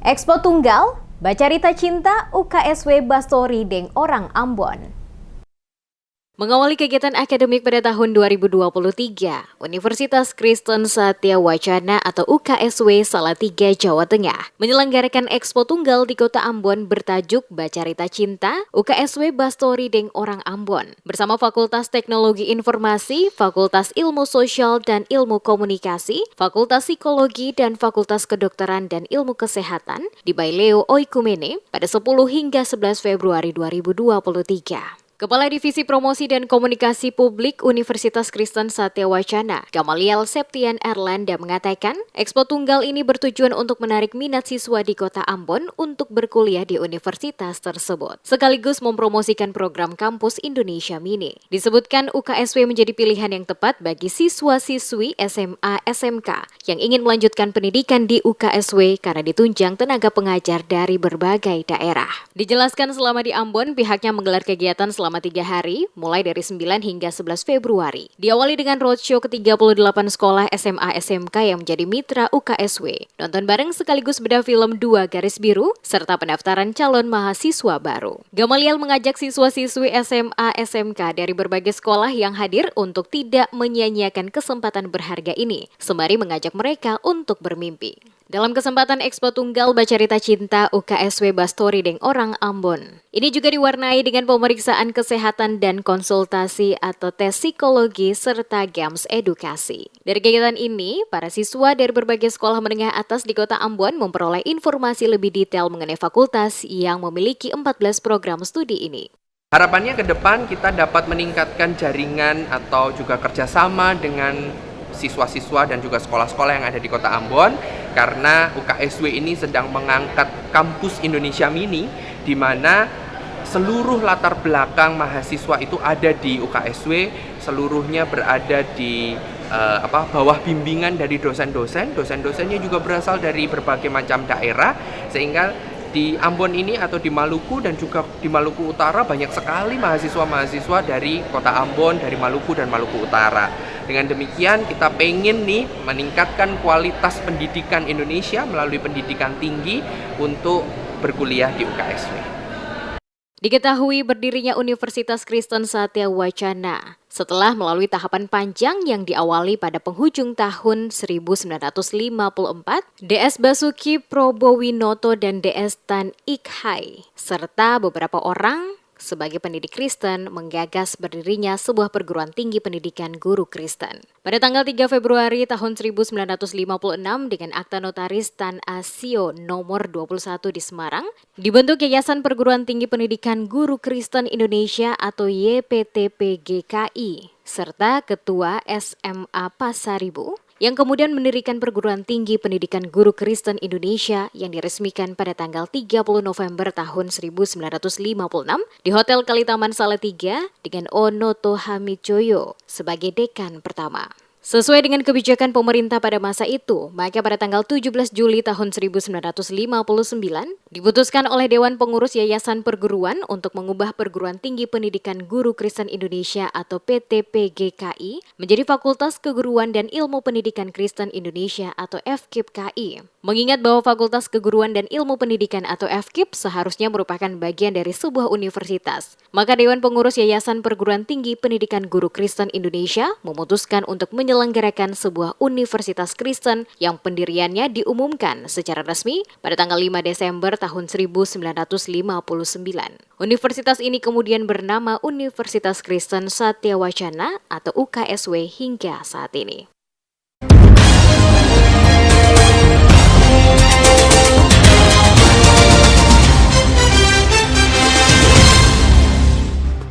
Expo Tunggal, Bacarita Cinta UKSW Bastori Deng Orang Ambon. Mengawali kegiatan akademik pada tahun 2023, Universitas Kristen Satya Wacana atau UKSW Salatiga, Jawa Tengah menyelenggarakan Expo Tunggal di Kota Ambon bertajuk Bacarita Cinta UKSW Bastori Deng Orang Ambon bersama Fakultas Teknologi Informasi, Fakultas Ilmu Sosial dan Ilmu Komunikasi, Fakultas Psikologi dan Fakultas Kedokteran dan Ilmu Kesehatan di Baileo Oikumene pada 10 hingga 11 Februari 2023. Kepala Divisi Promosi dan Komunikasi Publik Universitas Kristen Satya Wacana, Gamaliel Septian Erlanda mengatakan, Expo Tunggal ini bertujuan untuk menarik minat siswa di Kota Ambon untuk berkuliah di universitas tersebut, sekaligus mempromosikan program Kampus Indonesia Mini. Disebutkan UKSW menjadi pilihan yang tepat bagi siswa-siswi SMA SMK yang ingin melanjutkan pendidikan di UKSW karena ditunjang tenaga pengajar dari berbagai daerah. Dijelaskan selama di Ambon, pihaknya menggelar kegiatan selama 3 hari, mulai dari 9 hingga 11 Februari. Diawali dengan roadshow ke-38 sekolah SMA SMK yang menjadi mitra UKSW. Nonton bareng sekaligus bedah film 2 Garis Biru, serta pendaftaran calon mahasiswa baru. Gamaliel mengajak siswa-siswi SMA SMK dari berbagai sekolah yang hadir untuk tidak menyia-nyiakan kesempatan berharga ini, sembari mengajak mereka untuk bermimpi. Dalam kesempatan Expo Tunggal Bacarita Cinta UKSW Bastori Deng Orang Ambon. Ini juga diwarnai dengan pemeriksaan kesehatan dan konsultasi atau tes psikologi serta games edukasi. Dari kegiatan ini, para siswa dari berbagai sekolah menengah atas di Kota Ambon memperoleh informasi lebih detail mengenai fakultas yang memiliki 14 program studi ini. Harapannya ke depan kita dapat meningkatkan jaringan atau juga kerjasama dengan siswa-siswa dan juga sekolah-sekolah yang ada di Kota Ambon, karena UKSW ini sedang mengangkat Kampus Indonesia Mini, di mana seluruh latar belakang mahasiswa itu ada di UKSW, seluruhnya berada di bawah bimbingan dari dosen-dosen. Dosen-dosennya juga berasal dari berbagai macam daerah, sehingga di Ambon ini atau di Maluku dan juga di Maluku Utara banyak sekali mahasiswa-mahasiswa dari Kota Ambon, dari Maluku dan Maluku Utara. Dengan demikian kita pengen nih meningkatkan kualitas pendidikan Indonesia melalui pendidikan tinggi untuk berkuliah di UKSW. Diketahui berdirinya Universitas Kristen Satya Wacana setelah melalui tahapan panjang yang diawali pada penghujung tahun 1954, DS Basuki Probowinoto dan DS Tan Ik Hai, serta beberapa orang sebagai pendidik Kristen menggagas berdirinya sebuah perguruan tinggi pendidikan guru Kristen. Pada tanggal 3 Februari tahun 1956 dengan akta notaris Tan Asio nomor 21 di Semarang, dibentuk Yayasan Perguruan Tinggi Pendidikan Guru Kristen Indonesia atau YPTPGKI, serta Ketua SMA Pasaribu, yang kemudian mendirikan Perguruan Tinggi Pendidikan Guru Kristen Indonesia yang diresmikan pada tanggal 30 November tahun 1956 di Hotel Kalitaman Salatiga dengan Onoto Hamijoyo sebagai dekan pertama. Sesuai dengan kebijakan pemerintah pada masa itu, maka pada tanggal 17 Juli tahun 1959 diputuskan oleh Dewan Pengurus Yayasan Perguruan untuk mengubah Perguruan Tinggi Pendidikan Guru Kristen Indonesia atau PTPGKI menjadi Fakultas Keguruan dan Ilmu Pendidikan Kristen Indonesia atau FKIP-KI. Mengingat bahwa Fakultas Keguruan dan Ilmu Pendidikan atau FKIP seharusnya merupakan bagian dari sebuah universitas, maka Dewan Pengurus Yayasan Perguruan Tinggi Pendidikan Guru Kristen Indonesia memutuskan untuk menyelenggarakan sebuah universitas Kristen yang pendiriannya diumumkan secara resmi pada tanggal 5 Desember tahun 1959. Universitas ini kemudian bernama Universitas Kristen Satya Wacana atau UKSW hingga saat ini.